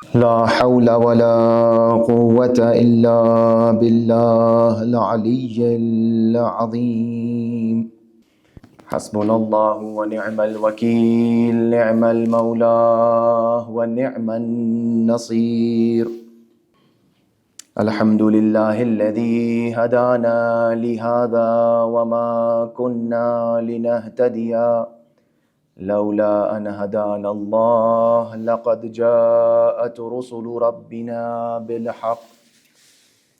لا حول ولا قوة إلا بالله العلي العظيم. حسبنا الله ونعم الوكيل، نعم المولى ونعم النصير. الحمد لله الذي هدانا لهذا وما كنا لنهتدي لولا أن هدانا الله، لقد جاءت رسل ربنا بالحق.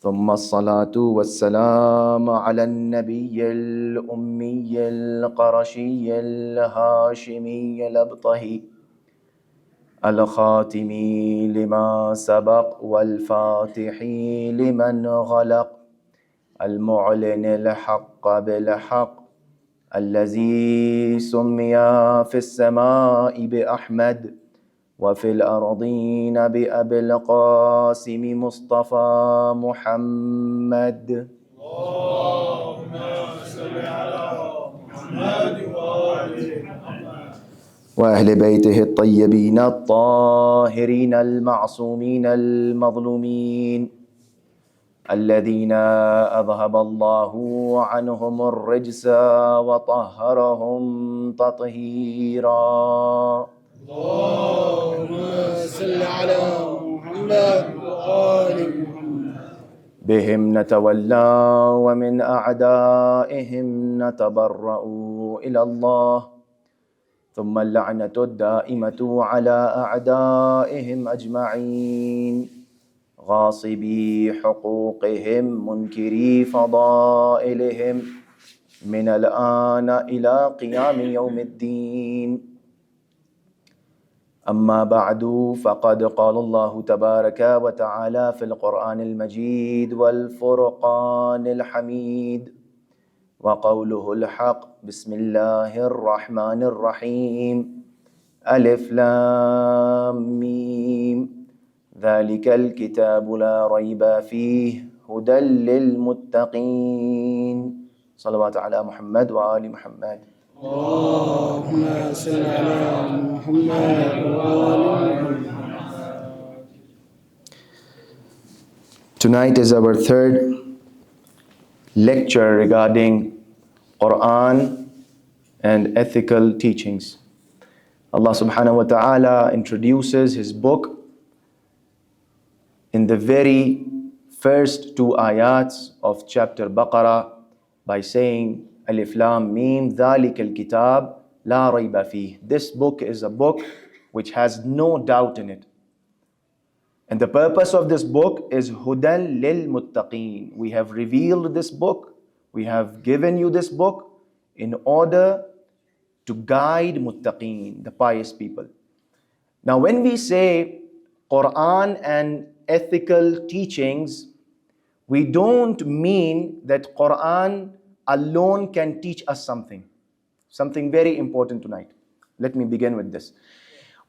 ثم الصلاة والسلام على النبي الأمي القرشي الهاشمي الأبطهي الخاتم لما سبق والفاتح لمن غلق، المعلن الحق بالحق، الذي سمي في السماء بأحمد وفي الأرضين بأبي القاسم مصطفى محمد. اللهم صل على محمد وآل محمد وأهل بيته الطيبين الطاهرين المعصومين المظلومين، الذين أذهب الله عنهم الرجس وطهرهم تطهيرا. اللهم صل على محمد وآل محمد. بهم نتولى ومن أعدائهم نتبرأ إلى الله، ثم اللعنة الدائمة على أعدائهم أجمعين، غاصبي حقوقهم منكري فضائلهم، من الآن إلى قيام يوم الدين. أما بعد، فقد قال الله تبارك وتعالى في القرآن المجيد والفرقان الحميد وقوله الحق: بسم الله الرحمن الرحيم، ألف لام ميم، ذلك الكتاب لا ريب فيه هدى للمتقين. صلوات على محمد وآل محمد. اللهم صل على محمد وآل محمد. Tonight is our third lecture regarding Quran and ethical teachings. Allah subhanahu wa ta'ala introduces His book in the very first two ayats of chapter Baqarah by saying, Alif Lam Mim, ذَلِكَ الْكِتَابِ لَا رَيْبَ فِيهِ. This book is a book which has no doubt in it. And the purpose of this book is Hudan lil Muttaqeen. We have revealed this book, we have given you this book in order to guide Muttaqeen, the pious people. Now when we say Quran and ethical teachings, we don't mean that Quran alone can teach us something. Something very important tonight. Let me begin with this.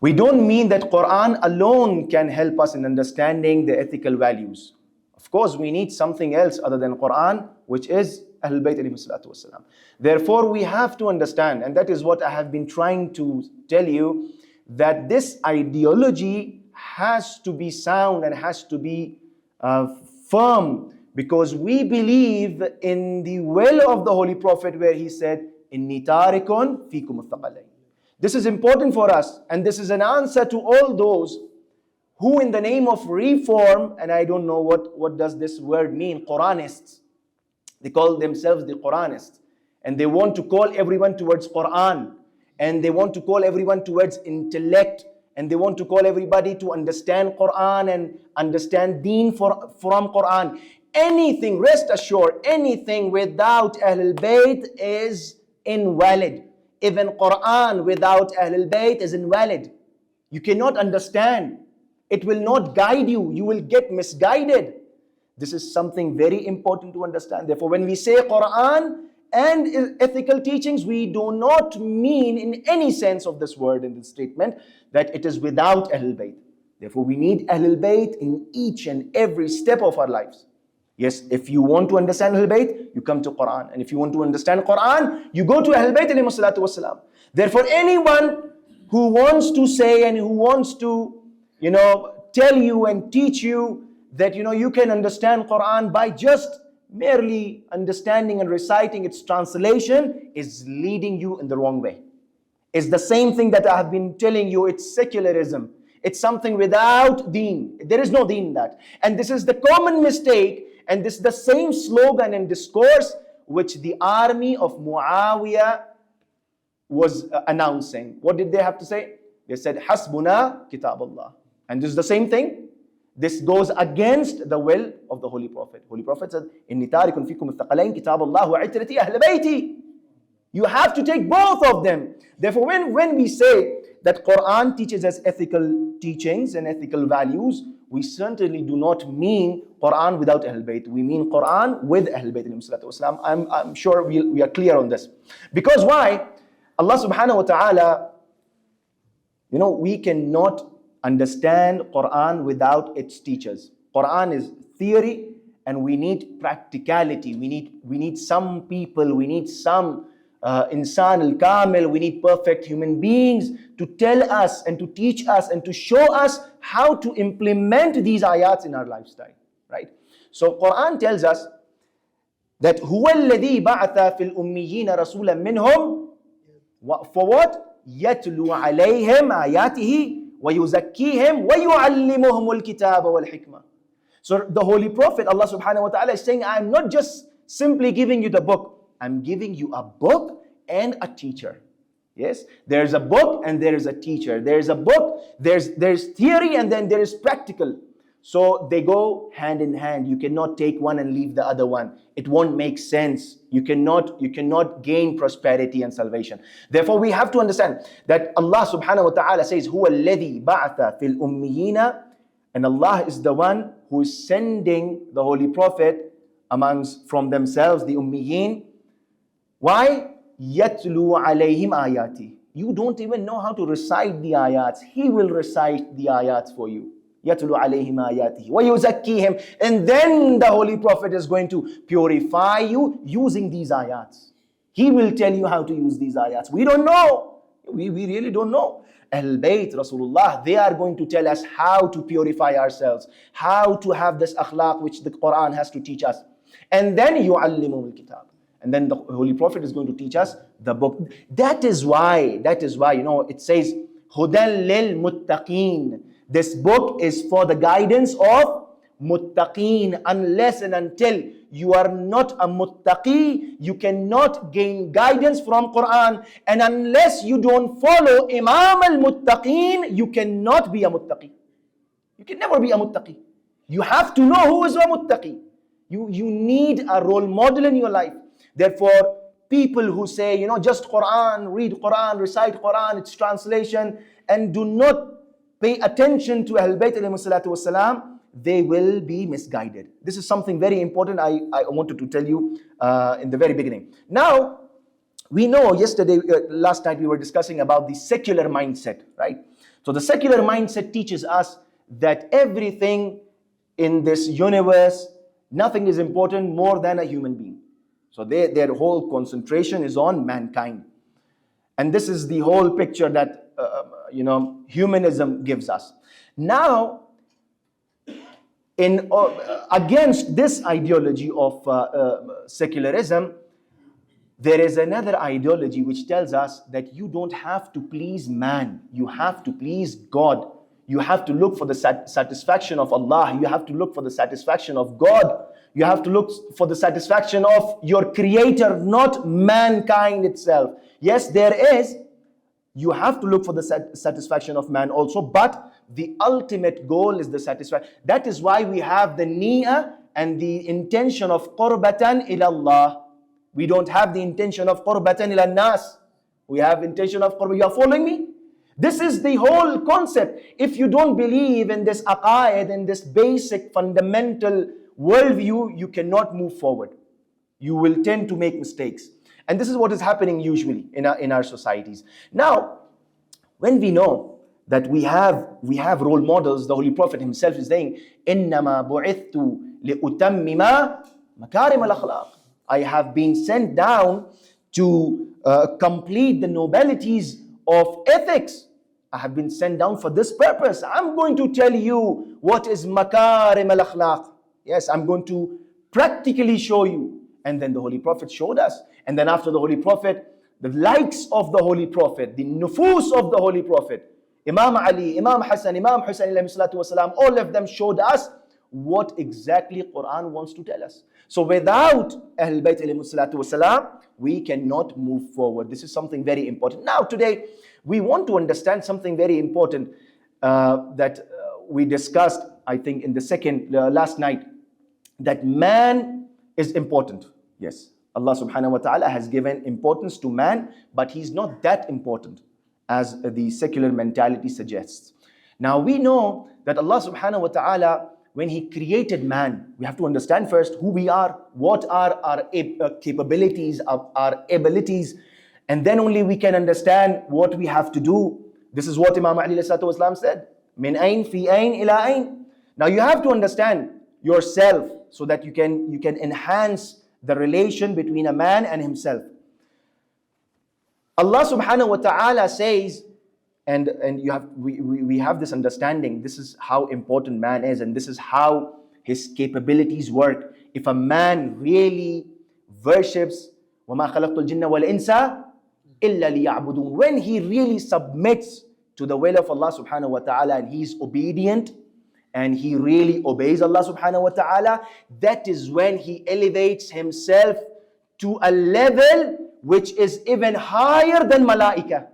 We don't mean that Quran alone can help us in understanding the ethical values. Of course, we need something else other than Quran, which is Ahlul Bayt alayhi salatu wasalam. Therefore, we have to understand, and that is what I have been trying to tell you, that this ideology has to be sound and has to be firm, because we believe in the will of the Holy Prophet where he said, Inni tarikun fikum al-thaqalayn. This is important for us, and this is an answer to all those who in the name of reform, and I don't know what does this word mean, Quranists. They call themselves the Quranists, and they want to call everyone towards Quran, and they want to call everyone towards intellect, and they want to call everybody to understand Quran and understand deen from Quran. Anything, rest assured, anything without Ahlul Bayt is invalid. Even Quran without Ahlul Bayt is invalid. You cannot understand. It will not guide you. You will get misguided. This is something very important to understand. Therefore, when we say Quran and ethical teachings, we do not mean in any sense of this word in this statement that it is without Ahlul Bayt. Therefore, we need Ahlul Bayt in each and every step of our lives. Yes, if you want to understand Ahlul Bayt, you come to Quran. And if you want to understand Quran, you go to Ahlul Bayt alayhi salatu wasalam. Therefore, anyone who wants to say and who wants to tell you and teach you that, you can understand Quran by just merely understanding and reciting its translation is leading you in the wrong way. It's the same thing that I have been telling you. It's secularism. It's something without deen. There is no deen in that. And this is the common mistake. And this is the same slogan and discourse which the army of Muawiyah was announcing. What did they have to say? They said, Hasbuna Kitabullah. And this is the same thing. This goes against the will of the Holy Prophet. Holy Prophet said, Inni tarikun fikum al-thaqalain Kitabullah wa itrati ahl bayti. You have to take both of them. Therefore, when we say that Quran teaches us ethical teachings and ethical values, we certainly do not mean Quran without Ahlul Bayt. We mean Quran with Ahlul Bayt. I'm sure we are clear on this. Because why? Allah subhanahu wa ta'ala, we cannot understand Quran without its teachers. Quran is theory and we need practicality. We need some people, we need some insan al-kamil, we need perfect human beings to tell us and to teach us and to show us how to implement these ayats in our lifestyle, right? So Quran tells us that هُوَ الَّذِي بَعَثَ فِي الْأُمِّيِّينَ رَسُولًا مِّنْهُمْ for what? يَتْلُو عَلَيْهِمْ آيَاتِهِ وَيُزَكِّيهِمْ وَيُعَلِّمُهُمُ الْكِتَابَ وَالْحِكْمَةِ. So the Holy Prophet, Allah subhanahu wa ta'ala, is saying, I'm not just simply giving you the book, I'm giving you a book and a teacher. Yes, there's a book and there is a teacher. There's a book, there's theory, and then there is practical. So they go hand in hand. You cannot take one and leave the other one. It won't make sense. You cannot gain prosperity and salvation. Therefore, we have to understand that Allah subhanahu wa ta'ala says, هُوَ الَّذِي بَعَثَ فِي الْأُمِّيِّينَ, and Allah is the one who is sending the Holy Prophet from themselves, the Ummiyin. Why? يَتْلُو عَلَيْهِمْ آيَاتِ. You don't even know how to recite the ayats. He will recite the ayats for you. يَتْلُو عَلَيْهِمْ آيَاتِهِ وَيُزَكِّيهِمْ. And then the Holy Prophet is going to purify you using these ayats. He will tell you how to use these ayats. We don't know. We really don't know. Ahlul Bayt, Rasulullah, they are going to tell us how to purify ourselves, how to have this akhlaq which the Quran has to teach us. And then يُعَلِّمُهُ الْكِتَابِ. And then the Holy Prophet is going to teach us the book. That is why, it says, هُدًى لِلْمُتَّقِينَ. This book is for the guidance of muttaqeen. Unless and until you are not a muttaqi, you cannot gain guidance from Quran. And unless you don't follow Imam al-Muttaqeen, you cannot be a muttaqi. You can never be a muttaqi. You have to know who is a muttaqi. You need a role model in your life. Therefore, people who say, just Quran, read Quran, recite Quran, its translation, and do not pay attention to Ahlul Bayt alayhi salatu wasalam, they will be misguided. This is something very important I wanted to tell you in the very beginning. Now, we know last night we were discussing about the secular mindset, right? So the secular mindset teaches us that everything in this universe, nothing is important more than a human being. So their whole concentration is on mankind. And this is the whole picture that humanism gives us. Now, against this ideology of secularism, there is another ideology which tells us that you don't have to please man. You have to please God. You have to look for the satisfaction of Allah. You have to look for the satisfaction of God. You have to look for the satisfaction of your creator, not mankind itself. Yes, there is. You have to look for the satisfaction of man also, but the ultimate goal is the satisfaction. That is why we have the niyyah and the intention of qurbatan ila Allah. We don't have the intention of qurbatan ila nas. We have intention of qurb. You are following me? This is the whole concept. If you don't believe in this aqaid, in this basic fundamental worldview, you cannot move forward. You will tend to make mistakes. And this is what is happening usually in our societies. Now, when we know that we have role models, the Holy Prophet himself is saying, إِنَّمَا بُعِثْتُ لِأُتَمِّمَا مَكَارِمَ الْأَخْلَاقِ. I have been sent down to complete the nobleties of ethics. I have been sent down for this purpose. I'm going to tell you what is makarim al-akhlaq. Yes, I'm going to practically show you. And then the Holy Prophet showed us. And then after the Holy Prophet, the likes of the Holy Prophet, the nufus of the Holy Prophet, Imam Ali, Imam Hassan, Imam Hussein alayhi salatu wasalam, all of them showed us what exactly Quran wants to tell us. So without Ahlul Bayt alayhi salatu wasalam, we cannot move forward. This is something very important. Now today, we want to understand something very important that we discussed, I think, in the last night, that man is important. Yes, Allah subhanahu wa ta'ala has given importance to man, but he's not that important as the secular mentality suggests. Now we know that Allah subhanahu wa ta'ala, when He created man, we have to understand first who we are, what are our capabilities, our abilities, and then only we can understand what we have to do. This is what Imam Ali said, min ayn fi ayn ila ayn. Now you have to understand yourself so that you can enhance the relation between a man and himself. Allah subhanahu wa ta'ala says, and we have this understanding, this is how important man is, and this is how his capabilities work. If a man really worships وَمَا خَلَقْتُ الْجِنَّ وَالْإِنسَ إِلَّا لِيَعْبُدُونَ, when he really submits to the will of Allah subhanahu wa ta'ala and he is obedient and he really obeys Allah subhanahu wa ta'ala, that is when he elevates himself to a level which is even higher than malaika.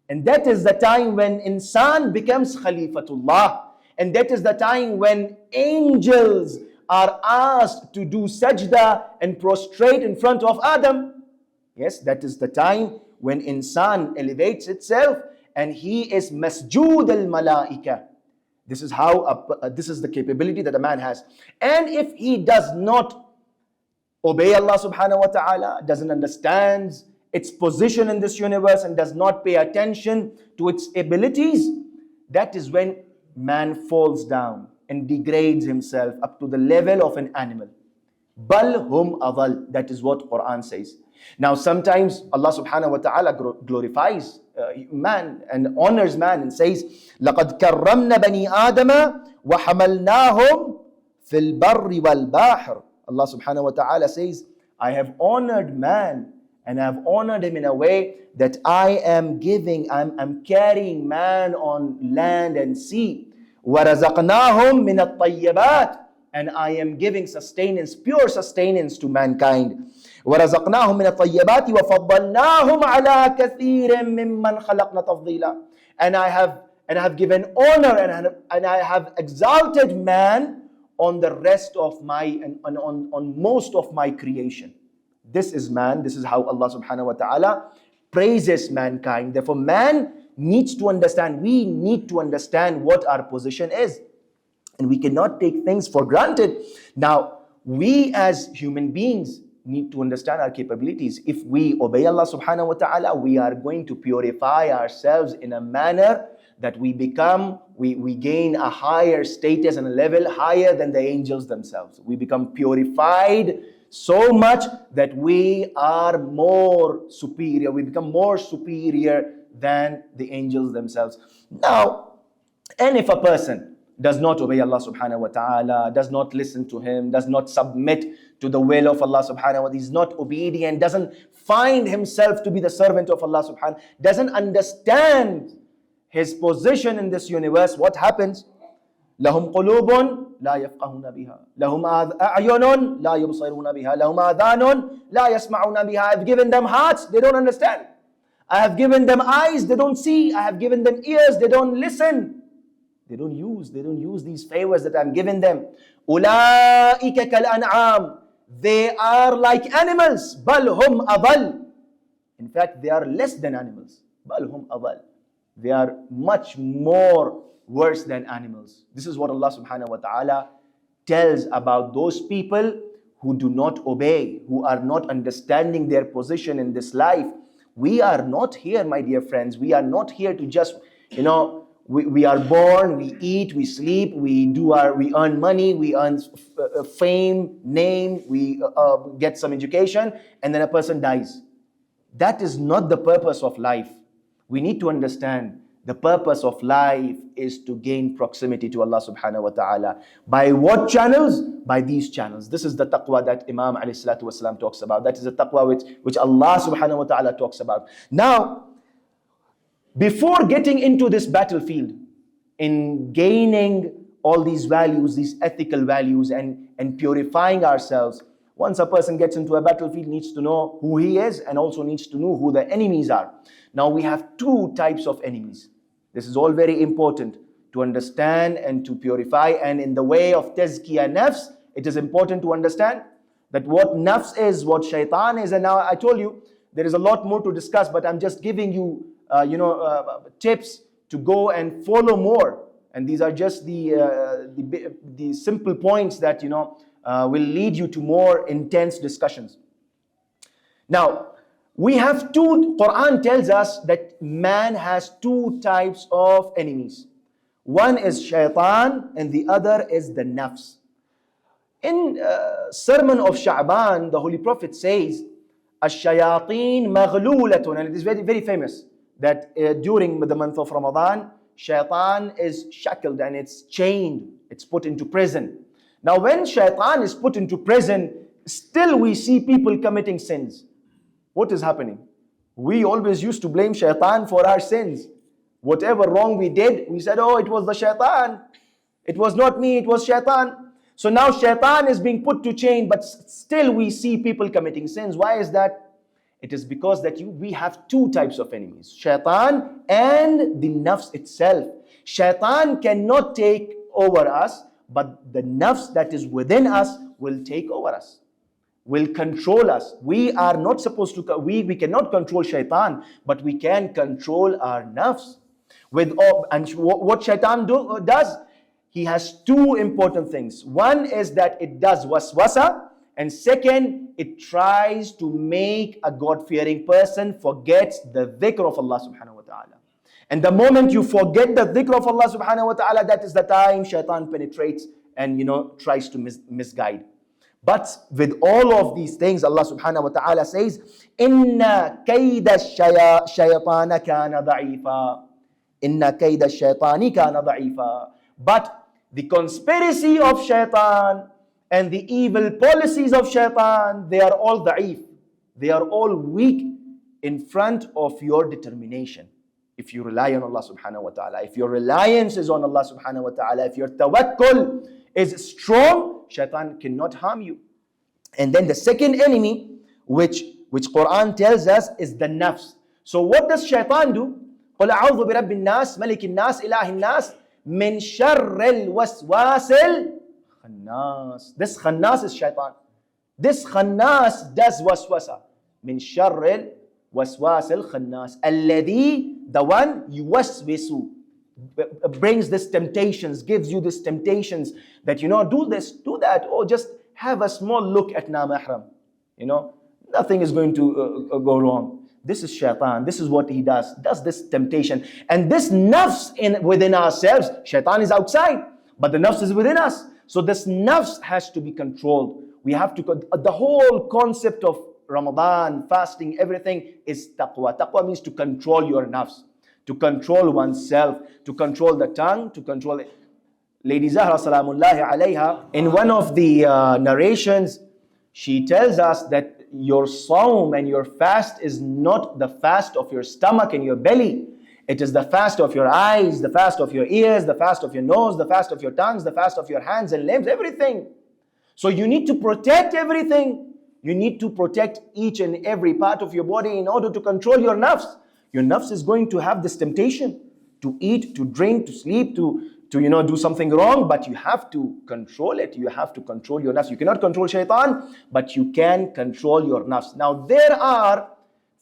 And that is the time when insan becomes khalifatullah. And that is the time when angels are asked to do sajda and prostrate in front of Adam. Yes, that is the time when insan elevates itself and he is masjood al-malaika. This is how this is the capability that a man has. And if he does not obey Allah subhanahu wa ta'ala, doesn't understand its position in this universe and does not pay attention to its abilities, that is when man falls down and degrades himself up to the level of an animal. Bal hum adal, that is what Quran says. Now sometimes Allah subhanahu wa ta'ala glorifies man and honors man and says, لَقَدْ كَرَّمْنَا بَنِي آدَمَ وَحَمَلْنَاهُمْ فِي الْبَرِّ وَالْبَحْرِ. Allah subhanahu wa ta'ala says, I have honored man and I have honored him in a way that I'm carrying man on land and sea. وَرَزَقْنَاهُمْ مِنَ الطَّيِّبَاتِ, and I am giving sustenance, pure sustenance to mankind. وَرَزَقْنَاهُمْ مِنَ الطَّيِّبَاتِ وَفَضَّلْنَاهُمْ عَلَىٰ كَثِيرٍ مِّمَّنْ خَلَقْنَا تَفْضِيلًا. And I have given honor and I have exalted man on the rest of my and on most of my creation. This is man. This is how Allah subhanahu wa ta'ala praises mankind. Therefore, man needs to understand. We need to understand what our position is. And we cannot take things for granted. Now, we as human beings need to understand our capabilities. If we obey Allah subhanahu wa ta'ala, we are going to purify ourselves in a manner that we gain a higher status and a level higher than the angels themselves. We become purified so much that we are more superior. We become more superior than the angels themselves. Now, and if a person does not obey Allah subhanahu wa ta'ala, does not listen to Him, does not submit to the will of Allah subhanahu wa ta'ala, is not obedient, doesn't find himself to be the servant of Allah subhanahu wa ta'ala, doesn't understand his position in this universe, what happens? لهم قلوب لا يفقهون بها لهم أعين لا يبصرون بها لهم آذان لا يسمعون بها. I have given them hearts, they don't understand. I have given them eyes, they don't see. I have given them ears, they don't listen. They don't use these favors that I'm giving them. أولئك كالأنعام, they are like animals. بل هم أضل, in fact they are less than animals. بل هم أضل, they are much more worse than animals. This is what Allah subhanahu wa ta'ala tells about those people who do not obey, who are not understanding their position in this life. We are not here, my dear friends, we are not here to just, we are born, we eat, we sleep, we earn money, we earn fame, name, we get some education, and then a person dies. That is not the purpose of life. We need to understand The purpose of life is to gain proximity to Allah subhanahu wa ta'ala. By what channels? By these channels. This is the taqwa that Imam alayhi salatu wasalam talks about. That is the taqwa which Allah subhanahu wa ta'ala talks about. Now, before getting into this battlefield, in gaining all these values, these ethical values, and purifying ourselves, once a person gets into a battlefield, needs to know who he is and also needs to know who the enemies are. Now we have two types of enemies. This is all very important to understand and to purify. And in the way of tazkiyah nafs, it is important to understand that what nafs is, what shaitan is. And now I told you, there is a lot more to discuss, but I'm just giving you, tips to go and follow more. And these are just the simple points that, will lead you to more intense discussions. Now, we have Quran tells us that man has two types of enemies. One is shaitan and the other is the nafs. In Sermon of Sha'ban, the Holy Prophet says, "Ash-shayateen maghlulatun," and it is very, very famous that during the month of Ramadan, shaitan is shackled and it's chained, it's put into prison. Now when shaitan is put into prison, still we see people committing sins. What is happening? We always used to blame shaitan for our sins. Whatever wrong we did, we said, oh, it was the shaitan. It was not me, it was shaitan. So now shaitan is being put to chain, but still we see people committing sins. Why is that? It is because that we have two types of enemies, shaitan and the nafs itself. Shaitan cannot take over us, but the nafs that is within us will take over us, will control us. We are not supposed to, we cannot control shaitan, but we can control our nafs. And what shaitan does, he has two important things. One is that it does waswasa, and second, it tries to make a God-fearing person forget the dhikr of Allah subhanahu wa ta'ala. And the moment you forget the dhikr of Allah subhanahu wa ta'ala, that is the time shaitan penetrates and tries to misguide. But with all of these things, Allah subhanahu wa ta'ala says, "Inna kayda shaytana kana da'ifa." Inna kayda shaytani kana da'ifa. But the conspiracy of shaitan and the evil policies of shaitan, they are all da'if. They are all weak in front of your determination. If you rely on Allah subhanahu wa ta'ala, if your reliance is on Allah subhanahu wa ta'ala, if your tawakkul is strong, shaitan cannot harm you. And then the second enemy, which Quran tells us, is the nafs. So what does shaitan do? قُلْ أَعُوذُ بِرَبِّ النَّاسِ مَلِكِ النَّاسِ إِلَهِ النَّاسِ مِنْ شَرِّ الْوَسْوَاسِ الْخَنَّاسِ. This khannas is shaitan. This khannas does waswasa. مِنْ شَرِّ الْوَسْوَاسِ الْخَنَّاسِ الَّذِي, the one yuwaswisu, brings this temptations, gives you this temptations that do this, do that, or just have a small look at na mahram. Nothing is going to go wrong. This is shaitan. This is what he does this temptation. And this nafs within ourselves, shaitan is outside, but the nafs is within us. So this nafs has to be controlled. We have to, the whole concept of Ramadan, fasting, everything is taqwa. Taqwa means to control your nafs, to control oneself, to control the tongue, to control it. Lady Zahra salamullahi alayha, in one of the narrations, she tells us that your sawm and your fast is not the fast of your stomach and your belly. It is the fast of your eyes, the fast of your ears, the fast of your nose, the fast of your tongues, the fast of your hands and limbs, everything. So you need to protect everything. You need to protect each and every part of your body in order to control your nafs. Your nafs is going to have this temptation to eat, to drink, to sleep, to do something wrong, but you have to control it. You have to control your nafs. You cannot control shaitan, but you can control your nafs. Now there are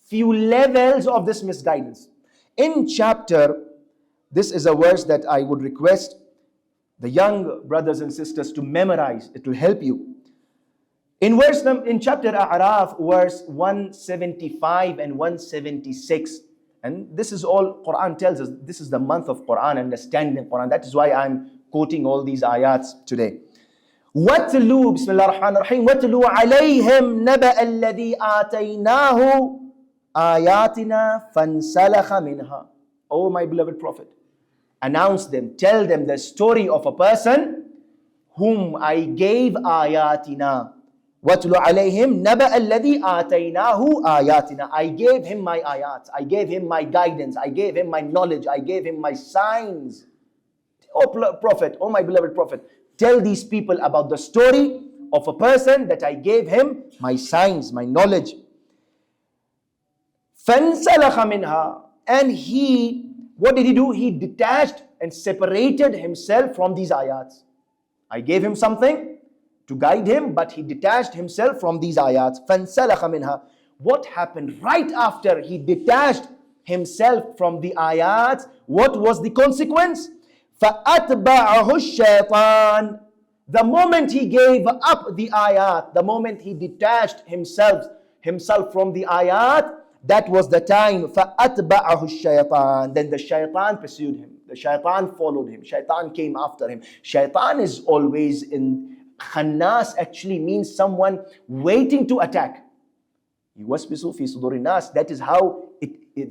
few levels of this misguidance. In chapter, this is a verse that I would request the young brothers and sisters to memorize. It will help you. In chapter A'raf, verse 175 and 176, and this is all Quran tells us. This is the month of Quran, understanding Quran. That is why I'm quoting all these ayats today. وَاتْلُوا بسم الله الرحمن الرحيم وَاتْلُوا عَلَيْهِمْ نَبَأَ الَّذِي آتَيْنَاهُ آيَاتِنَا فَانْسَلَخَ مِنْهَا. O my beloved Prophet, announce them, tell them the story of a person whom I gave ayatina. وَاتْلُ عَلَيْهِمْ نَبَأَ الَّذِي آتَيْنَاهُ آيَاتِنَا. I gave him my ayat, I gave him my guidance, I gave him my knowledge, I gave him my signs. O Prophet, O my beloved Prophet, tell these people about the story of a person that I gave him my signs, my knowledge. فَانْسَلَخَ مِنْهَا. And what did he do? He detached and separated himself from these ayats. I gave him something to guide him, but he detached himself from these ayats. فَانْسَلَخَ مِنْهَا. What happened right after he detached himself from the ayats? What was the consequence? فَأَتْبَعَهُ الشَّيْطَانِ. The moment he gave up the ayat, the moment he detached himself from the ayat, that was the time. فَأَتْبَعَهُ الشَّيْطَانِ. Then the shaitan pursued him. The shaitan followed him. Shaitan came after him. Shaitan is always in Khannas, actually means someone waiting to attack. يُوَسْوِسُ فِي صُدُورِ النَّاسِ. That is how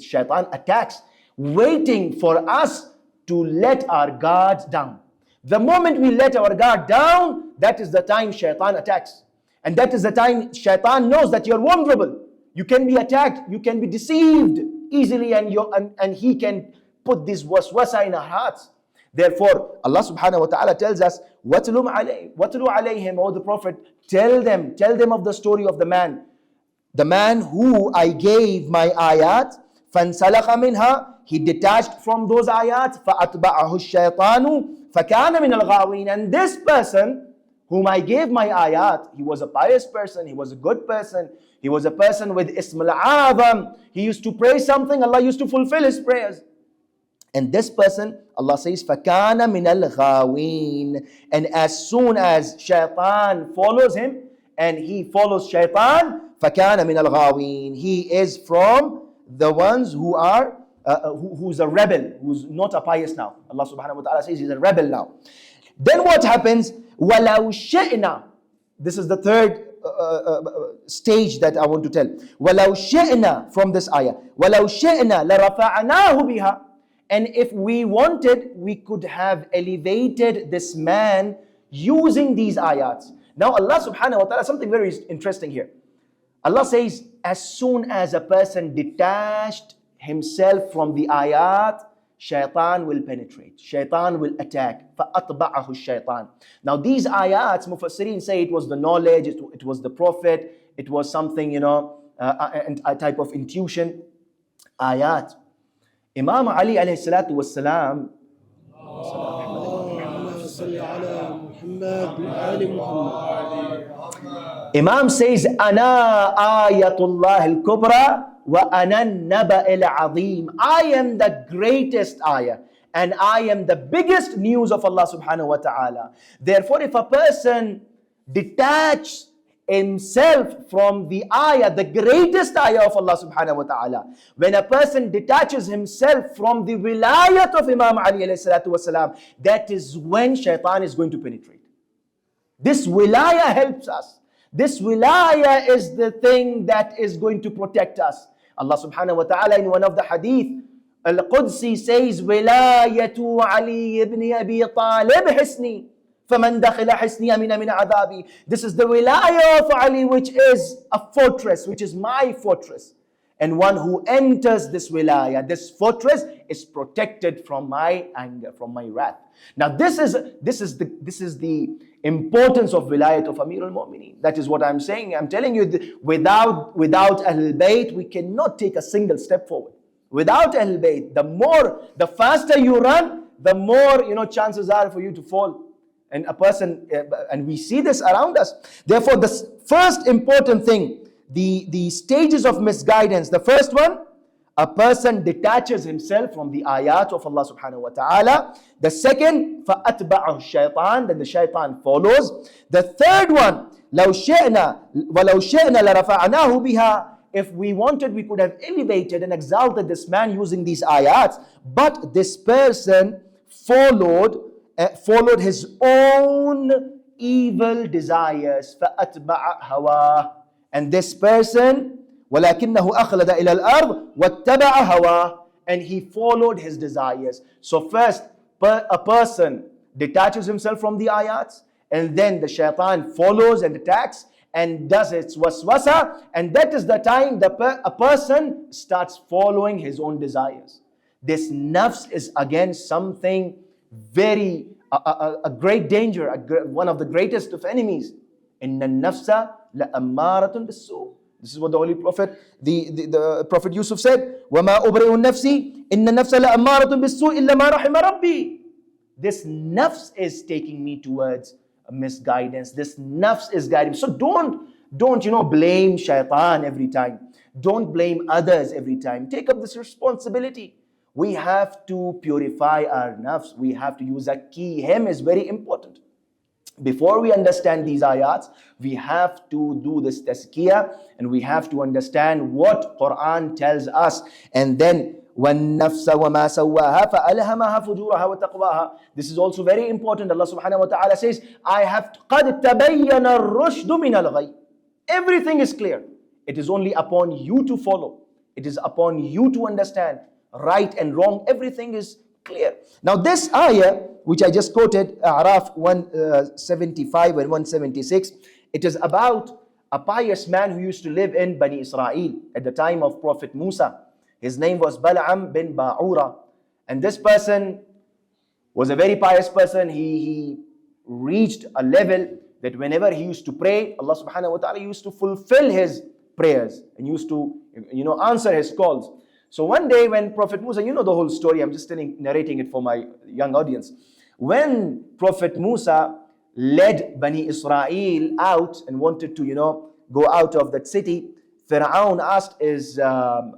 shaitan attacks, waiting for us to let our guards down. The moment we let our guard down, that is the time shaitan attacks. And that is the time shaitan knows that you're vulnerable. You can be attacked, you can be deceived easily, and he can put this waswasa in our hearts. Therefore, Allah subhanahu wa ta'ala tells us, وَاتْلُ عَلَيْهِمْ, O the Prophet, tell them of the story of the man who I gave my ayat. فَانْسَلَخَ مِنْهَا. He detached from those ayat. فَأَتْبَعَهُ الشَّيْطَانُ فَكَانَ مِنَ الْغَاوِينَ. And this person whom I gave my ayat, he was a pious person, he was a good person, he was a person with Ism al-Azam. He used to pray something, Allah used to fulfill his prayers. And this person, Allah says, فَكَانَ مِنَ الْغَاوِينَ. And as soon as shaitan follows him, and he follows shaitan, فَكَانَ مِنَ الْغَاوِينَ. He is from the ones who are, who's a rebel, who's not a pious now. Allah subhanahu wa ta'ala says he's a rebel now. Then what happens? وَلَوْ شِئْنَا. This is the third stage that I want to tell. وَلَوْ شِئْنَا, from this ayah. وَلَوْ شِئْنَا لَرَفَعْنَاهُ بِهَا. And if we wanted, we could have elevated this man using these ayats. Now Allah subhanahu wa ta'ala, something very interesting here. Allah says, as soon as a person detached himself from the ayat, shaitan will penetrate, shaitan will attack. فَأَطْبَعَهُ الشَّيْطَانِ. Now these ayats, Mufassirin say it was the knowledge, it was the Prophet, it was something, a type of intuition. Ayat. Imam Ali alayhi salatu was salam, Imam says, Ana ayatullah al-kubra wa ana an-naba al-azim. I am the greatest ayah and I am the biggest news of Allah subhanahu wa ta'ala. Therefore, if a person detaches himself from the ayah, the greatest ayah of Allah subhanahu wa ta'ala, when a person detaches himself from the wilayat of Imam Ali alayhi salatu wasalam, that is when shaitan is going to penetrate. This wilayah helps us. This wilayah is the thing that is going to protect us. Allah subhanahu wa ta'ala in one of the hadith, Al-Qudsi says, Wilayatu Ali ibn Abi Talib hisni, فَمَنْ دَخِلَ حِسْنِيَ مِنَ عَذَابِي. This is the wilayah of Ali, which is a fortress, which is my fortress. And one who enters this wilayah, this fortress, is protected from my anger, from my wrath. Now this is the importance of wilayat of Amir al-Mu'mineen. That is what I'm saying. I'm telling you, without Ahlul Bayt, we cannot take a single step forward. Without Ahlul Bayt, the faster you run, the more chances are for you to fall. And a person, and we see this around us. Therefore, the first important thing, the stages of misguidance. The first one, a person detaches himself from the ayat of Allah subhanahu wa ta'ala. The second, فَأَتْبَعَهُ الشَّيْطَانِ, then the shaitan follows. The third one, لَوْ شِئْنَا لَرَفَعْنَاهُ بِهَا. If we wanted, we could have elevated and exalted this man using these ayats. But this person followed his own evil desires. فَأَتْبَعَ هَوَاهُ. And this person, وَلَكِنَّهُ أَخْلَدَ إِلَى الْأَرْضِ وَاتَّبَعَ هَوَاهُ. and he followed his desires. So first, a person detaches himself from the ayats, and then the shaitan follows and attacks and does its waswasa, and that is the time a person starts following his own desires. This nafs is again something very, a great danger, one of the greatest of enemies. Inna nafsa la ammaratun bisu. This is what the Holy Prophet, the Prophet Yusuf said, وَمَا أُبْرِئُ النَّفْسِ إِنَّ النَّفْسَ لَأَمَّارَةٌ بِالسُّوءِ إِلَّا مَا رَحِمَ رَبِّي. This nafs is taking me towards misguidance. This nafs is guiding. So don't blame shaitan every time. Don't blame others every time. Take up this responsibility. We have to purify our nafs. We have to use a key. Him is very important. Before we understand these ayats, we have to do this tazkiyah, and we have to understand what Quran tells us. And then وَالنَّفْسَ وَمَا سَوَّاهَا فَأَلْهَمَهَا فُجُورَهَا وَتَقْوَاهَا. This is also very important. Allah subhanahu wa ta'ala says, I have قَدْ تَبَيَّنَ الرُّشْدُ مِنَ الْغَيِّ. Everything is clear. It is only upon you to follow. It is upon you to understand right and wrong. Everything is clear. Now this ayah, which I just quoted, A'raf 175 and 176, it is about a pious man who used to live in Bani Israel at the time of Prophet Musa. His name was Bal'am bin Ba'ura. And this person was a very pious person. He reached a level that whenever he used to pray, Allah subhanahu wa ta'ala used to fulfill his prayers and used to answer his calls. So one day when Prophet Musa, you know the whole story, I'm just narrating it for my young audience. When Prophet Musa led Bani Israel out and wanted to go out of that city, Fir'aun asked his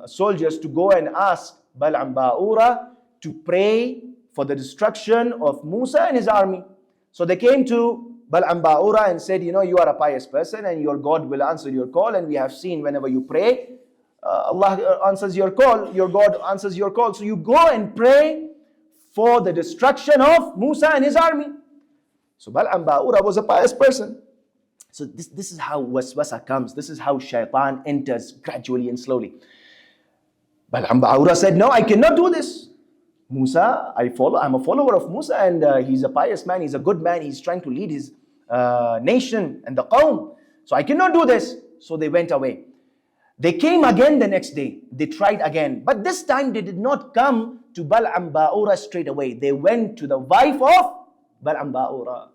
soldiers to go and ask Bal'am Ba'ura to pray for the destruction of Musa and his army. So they came to Bal'am Ba'ura and said, you are a pious person and your God will answer your call, and we have seen whenever you pray, Allah answers your call, your God answers your call. So you go and pray for the destruction of Musa and his army. So Bal'am Ba'ura was a pious person. So this is how waswasa comes. This is how shaitan enters gradually and slowly. Bal'am Ba'ura said, no, I cannot do this. Musa, I'm a follower of Musa, and he's a pious man, he's a good man, he's trying to lead his nation and the qawm. So I cannot do this. So they went away. They came again the next day. They tried again. But this time they did not come to Bal'am Ba'ura straight away. They went to the wife of Bal'am Ba'ura.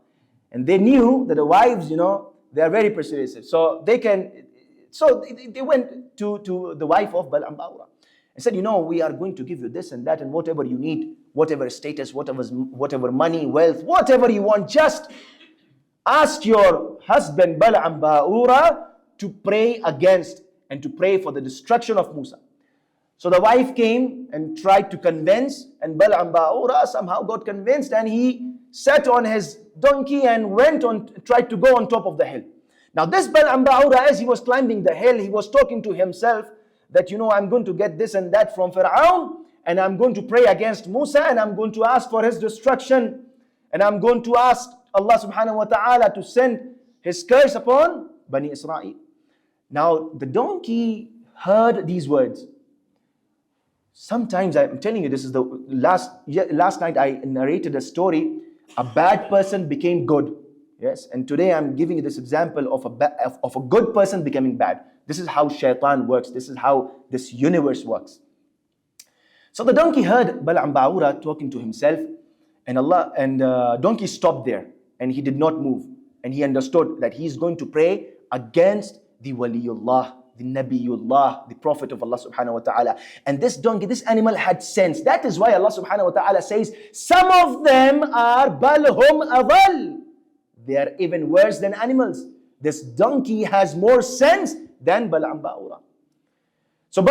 And they knew that the wives, they are very persuasive. So they went to the wife of Bal'am Ba'ura and said, we are going to give you this and that and whatever you need, whatever status, whatever money, wealth, whatever you want, just ask your husband Bal'am Ba'ura to pray against and to pray for the destruction of Musa. So the wife came and tried to convince, and Bal'am Ba'ura somehow got convinced, and he sat on his donkey and tried to go on top of the hill. Now this Bal'am Ba'ura, as he was climbing the hill, he was talking to himself that, I'm going to get this and that from Fir'aun, and I'm going to pray against Musa, and I'm going to ask for his destruction, and I'm going to ask Allah subhanahu wa ta'ala to send his curse upon Bani Israel. Now the donkey heard these words. Sometimes, I'm telling you, this is the last night I narrated a story. A bad person became good. Yes, and today I'm giving you this example of a good person becoming bad. This is how shaitan works. This is how this universe works. So the donkey heard Bal'am Ba'ura talking to himself, and donkey stopped there, and he did not move, and he understood that he is going to pray against the Waliullah, the Nabiullah, the Prophet of Allah subhanahu wa ta'ala. And this donkey, this animal had sense. That is why Allah subhanahu wa ta'ala says, some of them are balhum aval. They are even worse than animals. This donkey has more sense than Bal'am Ba'ura. So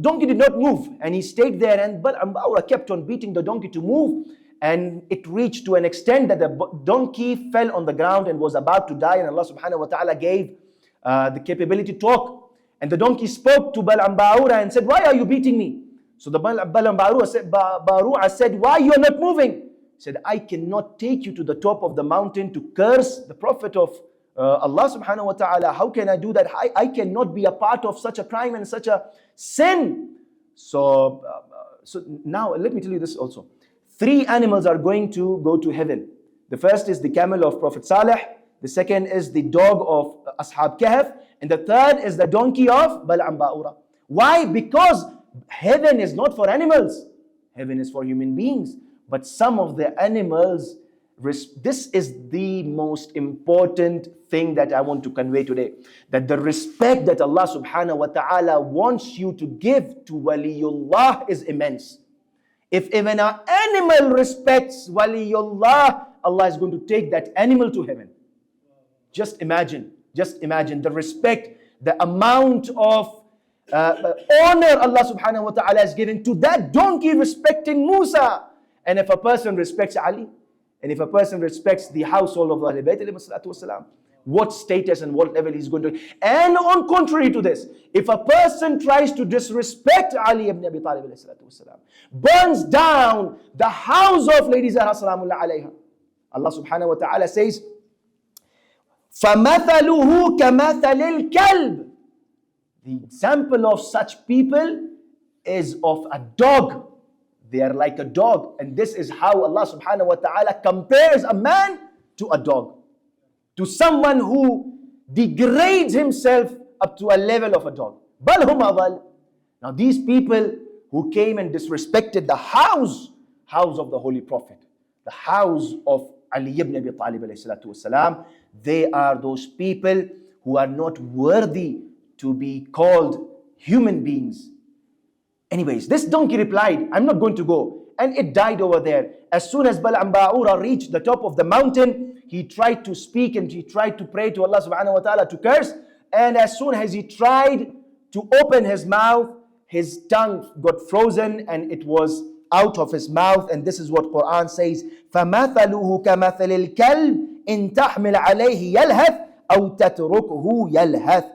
donkey did not move, and he stayed there, and Bal'am Ba'ura kept on beating the donkey to move, and it reached to an extent that the donkey fell on the ground and was about to die, and Allah subhanahu wa ta'ala gave the capability to talk. And the donkey spoke to Bal'am Ba'ura and said, why are you beating me? So the Bal'am Ba'ura said, why you are not moving? He said, I cannot take you to the top of the mountain to curse the Prophet of Allah subhanahu wa ta'ala. How can I do that? I cannot be a part of such a crime and such a sin. So So now let me tell you this also. 3 animals are going to go to heaven. The first is the camel of Prophet Saleh. The second is the dog of Ashab Kahf. And the third is the donkey of Bal'am Ba'ura. Why? Because heaven is not for animals. Heaven is for human beings. But some of the animals, this is the most important thing that I want to convey today. That the respect that Allah subhanahu wa ta'ala wants you to give to Waliullah is immense. If even an animal respects Waliullah, Allah is going to take that animal to heaven. Just imagine the respect, the amount of honor Allah subhanahu wa ta'ala has given to that donkey respecting Musa. And if a person respects Ali, and if a person respects the household of Ahlul Bayt, what status and what level he's going to. And on contrary to this, if a person tries to disrespect Ali ibn Abi Talib, burns down the house of Lady Zahra salamullah alayha, Allah subhanahu wa ta'ala says, فَمَثَلُهُ كَمَثَلِ الْكَلْبِ. The example of such people is of a dog. They are like a dog. And this is how Allah subhanahu wa ta'ala compares a man to a dog. To someone who degrades himself up to a level of a dog. بَلْ هُمْ أَضَلُّ. Now these people who came and disrespected the house of the Holy Prophet, the house of Ali ibn Abi Talib alayhi salatu wasalam, they are those people who are not worthy to be called human beings. Anyways, this donkey replied, I'm not going to go. And it died over there. As soon as Bal'am Ba'ura reached the top of the mountain, he tried to speak and he tried to pray to Allah subhanahu wa ta'ala to curse. And as soon as he tried to open his mouth, his tongue got frozen and it was out of his mouth. And this is what Quran says, فَمَثَلُهُ كَمَثَلِ الْكَلْبِ إِن تَحْمِلْ عَلَيْهِ يَلْهَثْ أَوْ تَتْرُكْهُ يَلْهَثْ.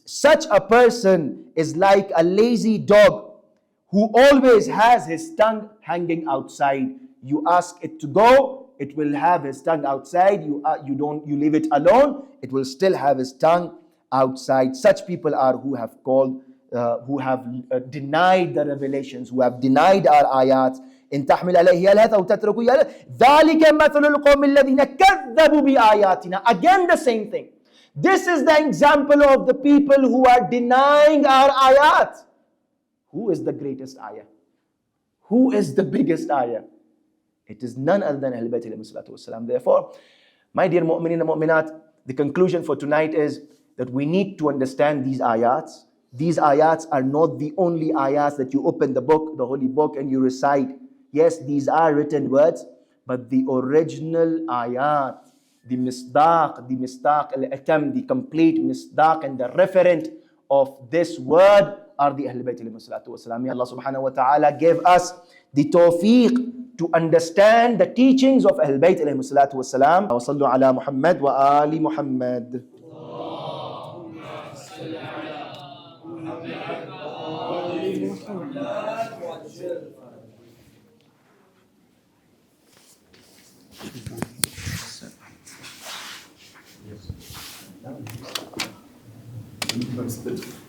Such a person is like a lazy dog who always has his tongue hanging outside. You ask it to go, it will have his tongue outside. You leave it alone, it will still have his tongue outside. Such people are who have denied the revelations, who have denied our ayats. إن تحمل عليه يلهث أو تتركه يلهث ذلك مثل القوم الذين كذبوا بآياتنا. Again the same thing. This is the example of the people who are denying our ayat. Who is the greatest ayah? Who is the biggest ayah? It is none other than Ahlul Bayt alayhi salatu wasalam. Therefore, my dear mu'minin and mu'minat, the conclusion for tonight is that we need to understand these ayats. These ayats are not the only ayats that you open the book, the holy book, and you recite. Yes, these are written words, but the original ayat, the misdaq, al-atam, the complete misdaq and the referent of this word are the Ahlul Bayt alayhi salatu wasalam. May Allah subhanahu wa ta'ala give us the tawfiq to understand the teachings of Ahlul Bayt alayhi salatu wasalam. Wa sallu ala Muhammad wa ali Muhammad. Yes.